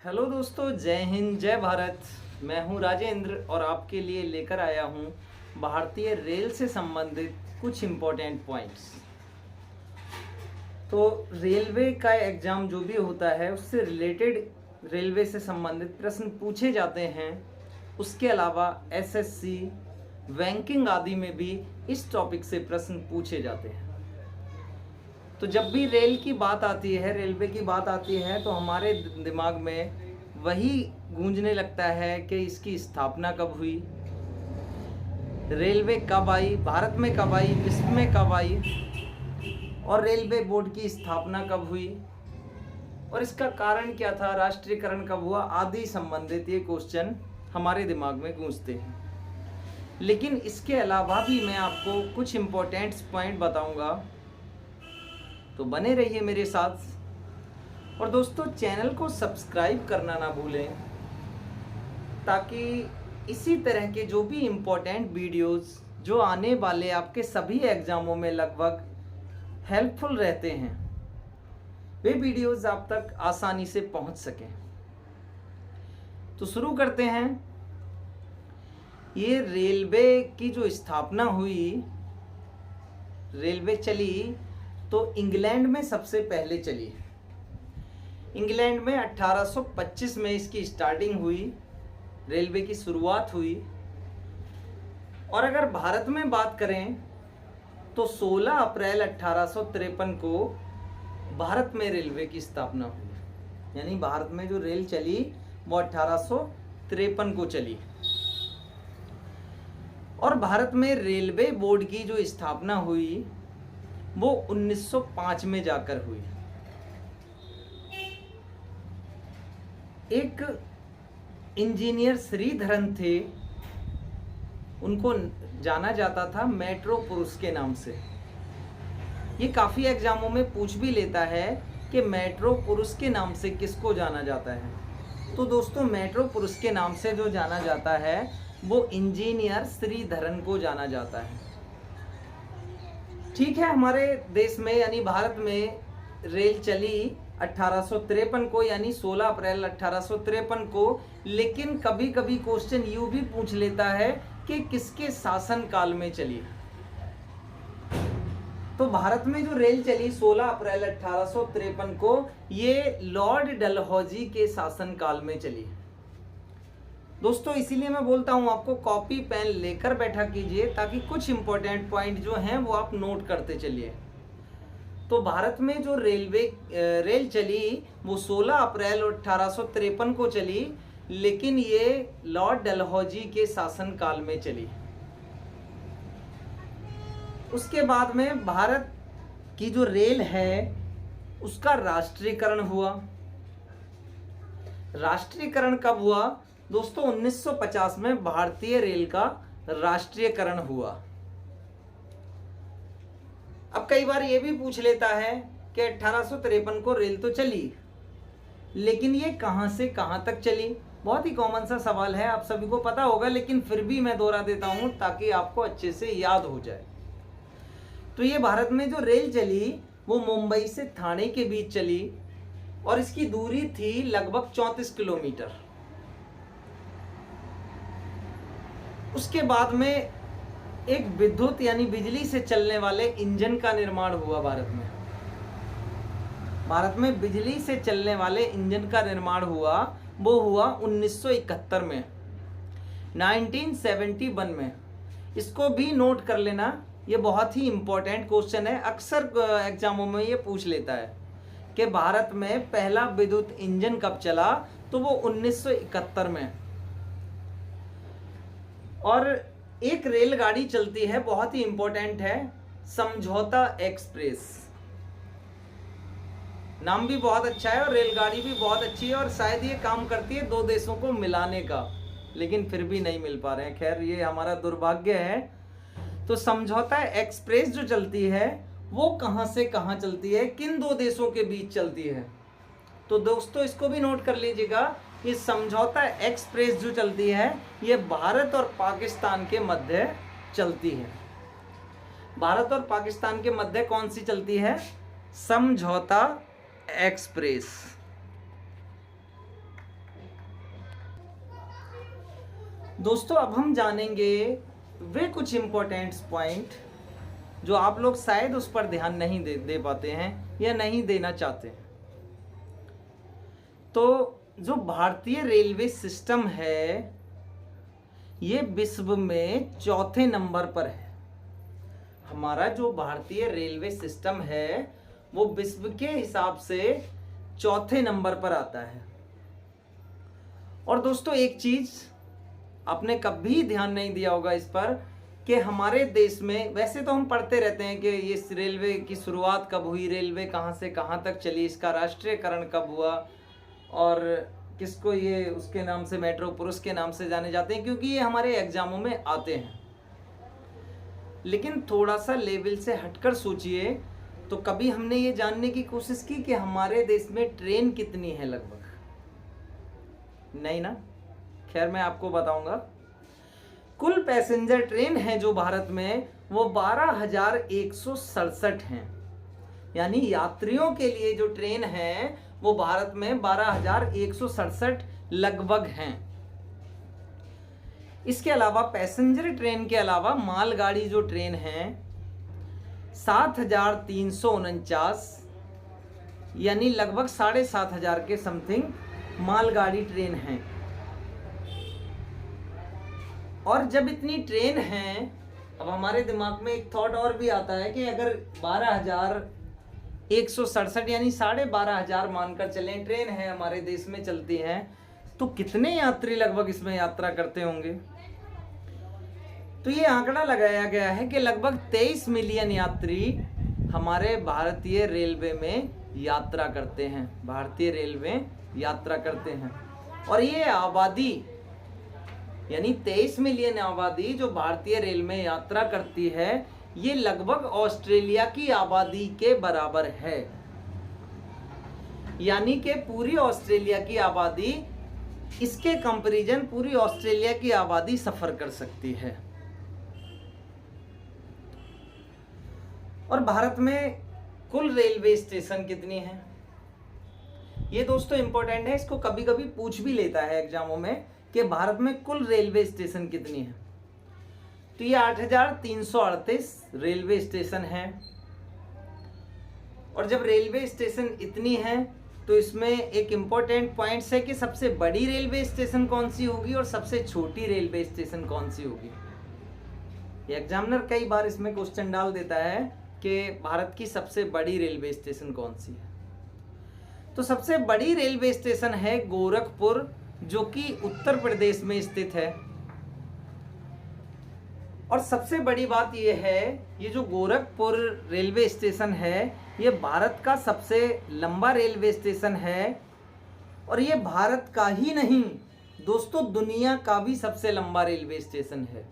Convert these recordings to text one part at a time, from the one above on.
Hello दोस्तों, जय हिंद जय भारत। मैं हूं राजेंद्र और आपके लिए लेकर आया हूं भारतीय रेल से संबंधित कुछ इम्पोर्टेंट पॉइंट्स। तो रेलवे का एग्ज़ाम जो भी होता है उससे रिलेटेड रेलवे से संबंधित प्रश्न पूछे जाते हैं। उसके अलावा एसएससी, बैंकिंग आदि में भी इस टॉपिक से प्रश्न पूछे जाते हैं। तो जब भी रेल की बात आती है, रेलवे की बात आती है, तो हमारे दिमाग में वही गूंजने लगता है कि इसकी स्थापना कब हुई, रेलवे कब आई, भारत में कब आई, विश्व में कब आई, और रेलवे बोर्ड की स्थापना कब हुई और इसका कारण क्या था, राष्ट्रीयकरण कब हुआ आदि संबंधित ये क्वेश्चन हमारे दिमाग में गूंजते हैं। लेकिन इसके अलावा भी मैं आपको कुछ इम्पोर्टेंट पॉइंट बताऊंगा, तो बने रहिए मेरे साथ। और दोस्तों, चैनल को सब्सक्राइब करना ना भूलें ताकि इसी तरह के जो भी इम्पोर्टेंट वीडियोस जो आने वाले आपके सभी एग्ज़ामों में लगभग हेल्पफुल रहते हैं, वे वीडियोस आप तक आसानी से पहुंच सकें। तो शुरू करते हैं। ये रेलवे की जो स्थापना हुई, रेलवे चली तो इंग्लैंड में सबसे पहले चली। इंग्लैंड में 1825 में इसकी स्टार्टिंग हुई, रेलवे की शुरुआत हुई। और अगर भारत में बात करें तो 16 अप्रैल 1853 को भारत में रेलवे की स्थापना हुई। यानी भारत में जो रेल चली वो 1853 को चली। और भारत में रेलवे बोर्ड की जो स्थापना हुई वो 1905 में जाकर हुई। एक इंजीनियर श्रीधरन थे, उनको जाना जाता था मेट्रो पुरुष के नाम से। ये काफ़ी एग्जामों में पूछ भी लेता है कि मेट्रो पुरुष के नाम से किसको जाना जाता है। तो दोस्तों, मेट्रो पुरुष के नाम से जो जाना जाता है वो इंजीनियर श्रीधरन को जाना जाता है। ठीक है, हमारे देश में यानी भारत में रेल चली 1853 को, यानी 16 अप्रैल 1853 को। लेकिन कभी कभी क्वेश्चन यूँ भी पूछ लेता है कि किसके शासन काल में चली। तो भारत में जो रेल चली 16 अप्रैल 1853 को, ये लॉर्ड डलहौजी के शासन काल में चली। दोस्तों, इसीलिए मैं बोलता हूं आपको कॉपी पेन लेकर बैठा कीजिए ताकि कुछ इंपॉर्टेंट पॉइंट जो हैं वो आप नोट करते चलिए। तो भारत में जो रेल चली वो 16 अप्रैल 1853 को चली, लेकिन ये लॉर्ड डलहौजी के शासन काल में चली। उसके बाद में भारत की जो रेल है उसका राष्ट्रीयकरण हुआ। राष्ट्रीयकरण कब हुआ दोस्तों? 1950 में भारतीय रेल का राष्ट्रीयकरण हुआ। अब कई बार ये भी पूछ लेता है कि 1853 को रेल तो चली, लेकिन ये कहां से कहां तक चली। बहुत ही कॉमन सा सवाल है, आप सभी को पता होगा, लेकिन फिर भी मैं दोहरा देता हूं ताकि आपको अच्छे से याद हो जाए। तो ये भारत में जो रेल चली वो मुंबई से ठाणे के बीच चली और इसकी दूरी थी लगभग 34 किलोमीटर। उसके बाद में एक विद्युत यानी बिजली से चलने वाले इंजन का निर्माण हुआ भारत में। भारत में बिजली से चलने वाले इंजन का निर्माण हुआ, वो हुआ 1971 में, 1971 में। इसको भी नोट कर लेना, ये बहुत ही इंपॉर्टेंट क्वेश्चन है। अक्सर एग्जामों में ये पूछ लेता है कि भारत में पहला विद्युत इंजन कब चला, तो वो 1971 में। और एक रेलगाड़ी चलती है, बहुत ही इंपॉर्टेंट है, समझौता एक्सप्रेस। नाम भी बहुत अच्छा है और रेलगाड़ी भी बहुत अच्छी है और शायद ये काम करती है दो देशों को मिलाने का, लेकिन फिर भी नहीं मिल पा रहे हैं। खैर, ये हमारा दुर्भाग्य है। तो समझौता एक्सप्रेस जो चलती है वो कहां से कहां चलती है, किन दो देशों के बीच चलती है? तो दोस्तों, इसको भी नोट कर लीजिएगा। ये समझौता एक्सप्रेस जो चलती है ये भारत और पाकिस्तान के मध्य चलती है। भारत और पाकिस्तान के मध्य कौन सी चलती है? समझौता एक्सप्रेस। दोस्तों अब हम जानेंगे वे कुछ इम्पोर्टेंट पॉइंट जो आप लोग शायद उस पर ध्यान नहीं दे पाते हैं या नहीं देना चाहते हैं। तो जो भारतीय रेलवे सिस्टम है ये विश्व में चौथे नंबर पर है। हमारा जो भारतीय रेलवे सिस्टम है वो विश्व के हिसाब से चौथे नंबर पर आता है। और दोस्तों एक चीज आपने कभी ध्यान नहीं दिया होगा इस पर कि हमारे देश में, वैसे तो हम पढ़ते रहते हैं कि इस रेलवे की शुरुआत कब हुई, रेलवे कहाँ से कहाँ तक चली, इसका राष्ट्रीयकरण कब हुआ और किसको ये उसके नाम से, मेट्रो पुरुष के नाम से जाने जाते हैं, क्योंकि ये हमारे एग्जामों में आते हैं। लेकिन थोड़ा सा लेवल से हटकर सोचिए तो कभी हमने ये जानने की कोशिश की कि हमारे देश में ट्रेन कितनी है लगभग? नहीं ना। खैर मैं आपको बताऊंगा। कुल पैसेंजर ट्रेन है जो भारत में वो 12,167 हैं। यानी यात्रियों के लिए जो ट्रेन है वो भारत में 12,167 लगभग हैं। इसके अलावा पैसेंजर ट्रेन के अलावा मालगाड़ी जो ट्रेन है 7,349, यानी लगभग 7,500 के समथिंग मालगाड़ी ट्रेन हैं। और जब इतनी ट्रेन हैं, अब हमारे दिमाग में एक थॉट और भी आता है कि अगर 12,167 यानी 12,500 मानकर चलें ट्रेन है हमारे देश में चलती हैं, तो कितने यात्री लगभग इसमें यात्रा करते होंगे? तो ये आंकड़ा लगाया गया है कि लगभग 23 मिलियन यात्री हमारे भारतीय रेलवे में यात्रा करते हैं। भारतीय रेलवे यात्रा करते हैं और ये आबादी यानी 23 मिलियन आबादी जो भारतीय रेल में यात्रा करती है ये लगभग ऑस्ट्रेलिया की आबादी के बराबर है। यानी कि पूरी ऑस्ट्रेलिया की आबादी, इसके कंपैरिजन पूरी ऑस्ट्रेलिया की आबादी सफर कर सकती है। और भारत में कुल रेलवे स्टेशन कितनी हैं? ये दोस्तों इंपॉर्टेंट है, इसको कभी कभी पूछ भी लेता है एग्जामों में कि भारत में कुल रेलवे स्टेशन कितनी है। तो ये 8,338 रेलवे स्टेशन हैं। और जब रेलवे स्टेशन इतनी है तो इसमें एक इम्पोर्टेंट पॉइंट्स है कि सबसे बड़ी रेलवे स्टेशन कौन सी होगी और सबसे छोटी रेलवे स्टेशन कौन सी होगी। ये एग्जामिनर कई बार इसमें क्वेश्चन डाल देता है कि भारत की सबसे बड़ी रेलवे स्टेशन कौन सी है। तो सबसे बड़ी रेलवे स्टेशन है गोरखपुर, जो कि उत्तर प्रदेश में स्थित है। और सबसे बड़ी बात यह है, ये जो गोरखपुर रेलवे स्टेशन है ये भारत का सबसे लंबा रेलवे स्टेशन है। और ये भारत का ही नहीं दोस्तों, दुनिया का भी सबसे लंबा रेलवे स्टेशन है।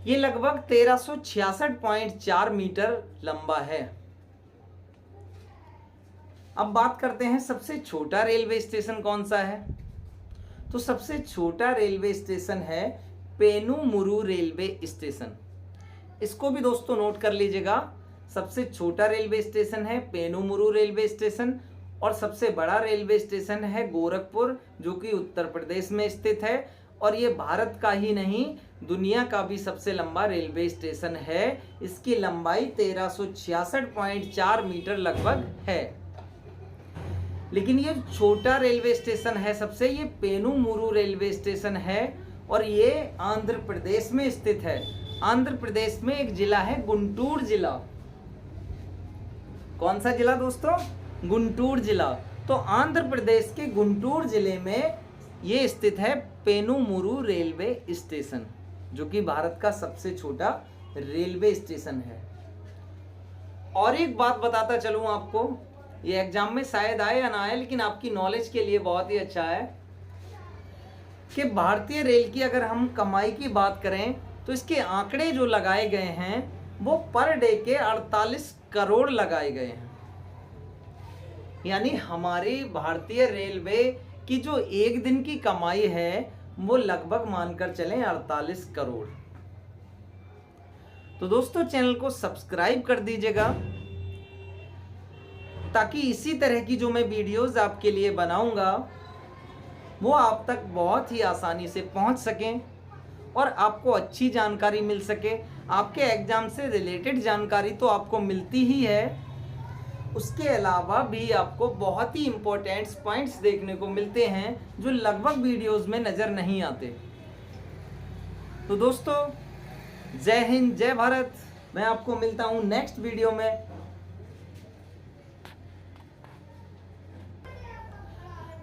ये लगभग 1366.4 मीटर लंबा है। अब बात करते हैं सबसे छोटा रेलवे स्टेशन कौन सा है। तो सबसे छोटा रेलवे स्टेशन है पेनुमुरु रेलवे स्टेशन। इसको भी दोस्तों नोट कर लीजिएगा। सबसे छोटा रेलवे स्टेशन है पेनुमुरु रेलवे स्टेशन और सबसे बड़ा रेलवे स्टेशन है गोरखपुर, जो कि उत्तर प्रदेश में स्थित है। और ये भारत का ही नहीं दुनिया का भी सबसे लंबा रेलवे स्टेशन है। इसकी लंबाई 1366.4 मीटर लगभग है। लेकिन ये छोटा रेलवे स्टेशन है सबसे, ये पेनुमुरु रेलवे स्टेशन है और ये आंध्र प्रदेश में स्थित है। आंध्र प्रदेश में एक जिला है गुंटूर जिला। कौन सा जिला दोस्तों? गुंटूर जिला। तो आंध्र प्रदेश के गुंटूर जिले में ये स्थित है पेनुमुरु रेलवे स्टेशन, जो कि भारत का सबसे छोटा रेलवे स्टेशन है। और एक बात बताता चलूं आपको, ये एग्जाम में शायद आए या ना आए, लेकिन आपकी नॉलेज के लिए बहुत ही अच्छा है कि भारतीय रेल की अगर हम कमाई की बात करें तो इसके आंकड़े जो लगाए गए हैं वो पर डे के 48 करोड़ लगाए गए हैं। यानी हमारी भारतीय रेलवे की जो एक दिन की कमाई है वो लगभग मानकर चलें 48 करोड़। तो दोस्तों चैनल को सब्सक्राइब कर दीजिएगा ताकि इसी तरह की जो मैं वीडियोस आपके लिए बनाऊंगा वो आप तक बहुत ही आसानी से पहुंच सकें और आपको अच्छी जानकारी मिल सके। आपके एग्ज़ाम से रिलेटेड जानकारी तो आपको मिलती ही है, उसके अलावा भी आपको बहुत ही इम्पोर्टेंट पॉइंट्स देखने को मिलते हैं जो लगभग वीडियोस में नज़र नहीं आते। तो दोस्तों, जय हिंद, जय भारत। मैं आपको मिलता हूँ नेक्स्ट वीडियो में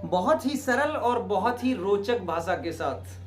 बहुत ही सरल और बहुत ही रोचक भाषा के साथ।